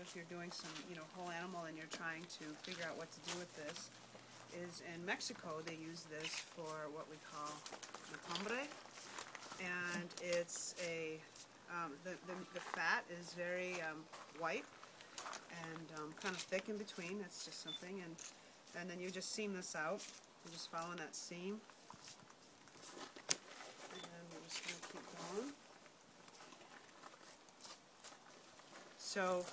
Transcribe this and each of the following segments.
if you're doing some, whole animal and you're trying to figure out what to do with this, is in Mexico they use this for what we call matambre, and it's the fat is very white and kind of thick in between. That's just something, and then you just seam this out. You're just following that seam, and we're just going to keep going. So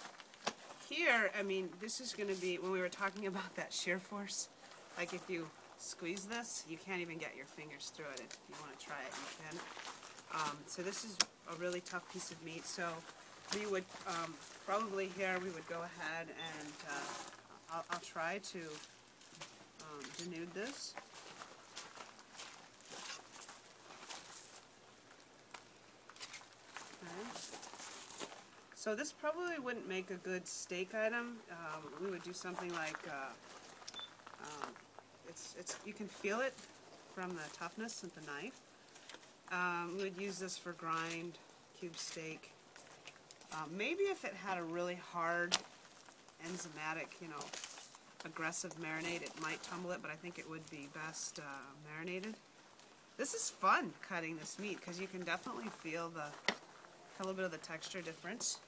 here, I mean, this is going to be, when we were talking about that shear force, like if you squeeze this, you can't even get your fingers through it. If you want to try it, you can. So this is a really tough piece of meat, so we would probably here, we would go ahead and I'll try to denude this. Okay. So this probably wouldn't make a good steak item. We would do something like, you can feel it from the toughness of the knife. We would use this for grind, cube steak. Maybe if it had a really hard, enzymatic, aggressive marinade, it might tumble it, but I think it would be best marinated. This is fun, cutting this meat, because you can definitely feel a little bit of the texture difference.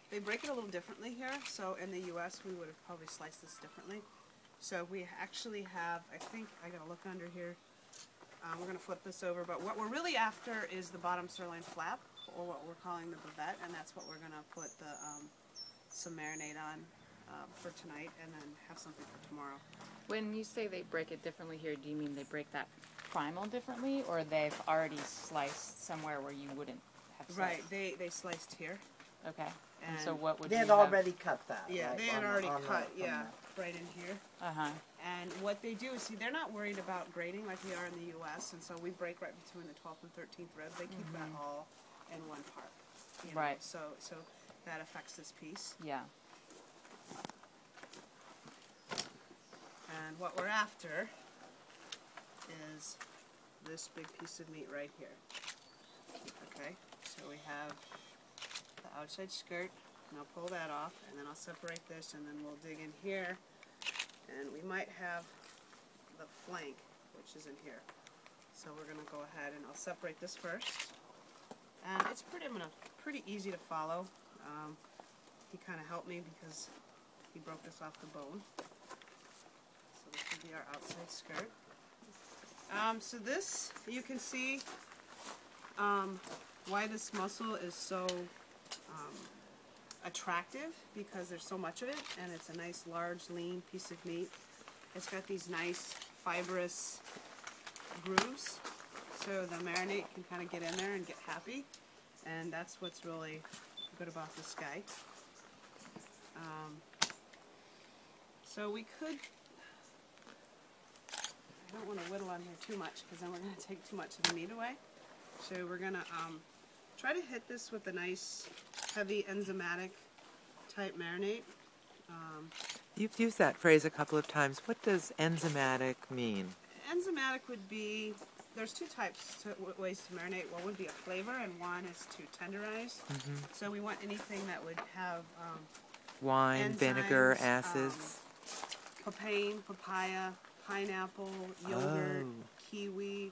They break it a little differently here, so in the U.S. we would have probably sliced this differently. So we actually have, I think, I gotta look under here, we're going to flip this over, but what we're really after is the bottom sirloin flap, or what we're calling the bavette, and that's what we're going to put some marinade on for tonight, and then have something for tomorrow. When you say they break it differently here, do you mean they break that primal differently, or they've already sliced somewhere where you wouldn't have sliced? Right, they sliced here. Okay. And so what would they you had have? already cut that. Yeah, right, they had already cut, yeah, that. right in here. Uh-huh. And what they do is, see, they're not worried about grading like we are in the U.S., and so we break right between the 12th and 13th rib. They keep that all in one part. Right. So that affects this piece. Yeah. And what we're after is this big piece of meat right here. Okay, so we have the outside skirt, and I'll pull that off, and then I'll separate this, and then we'll dig in here, and we might have the flank, which is in here. So we're going to go ahead and I'll separate this first. And it's pretty easy to follow. He kind of helped me because he broke this off the bone. So this will be our outside skirt. So this, you can see why this muscle is so attractive, because there's so much of it, and it's a nice large lean piece of meat. It's got these nice fibrous grooves, so the marinade can kind of get in there and get happy, and that's what's really good about this guy. So we could, I don't want to whittle on here too much because then we're going to take too much of the meat away. So we're going to try to hit this with a nice heavy enzymatic type marinade. You've used that phrase a couple of times. What does enzymatic mean? Enzymatic would be, there's two types ways to marinate. One would be a flavor, and one is to tenderize. So we want anything that would have wine, enzymes, vinegar, acids. Papain, papaya, pineapple, yogurt, kiwi.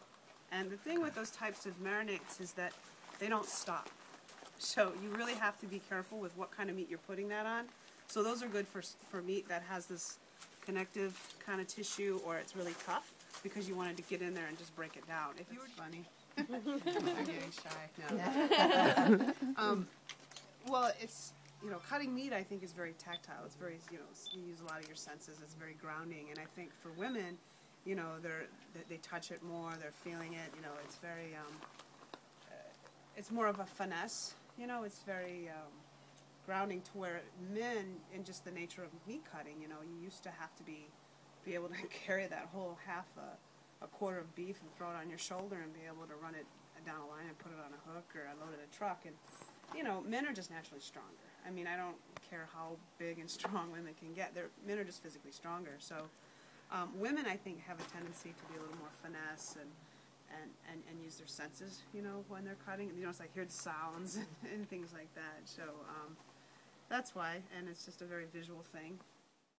And the thing with those types of marinades is that they don't stop. So you really have to be careful with what kind of meat you're putting that on. So those are good for meat that has this connective kind of tissue, or it's really tough, because you wanted to get in there and just break it down. If you were funny. I'm getting shy. No. Well, it's, cutting meat, I think, is very tactile. It's very, you use a lot of your senses. It's very grounding. And I think for women, they touch it more. They're feeling it. It's very, it's more of a finesse. It's very grounding, to where men, in just the nature of meat cutting, you used to have to be able to carry that whole half a quarter of beef and throw it on your shoulder and be able to run it down a line and put it on a hook or unload it in a truck. And men are just naturally stronger. I mean, I don't care how big and strong women can get. Men are just physically stronger. So women, I think, have a tendency to be a little more finesse and use their senses, when they're cutting. It's like, hear the sounds and things like that. So That's why, and it's just a very visual thing.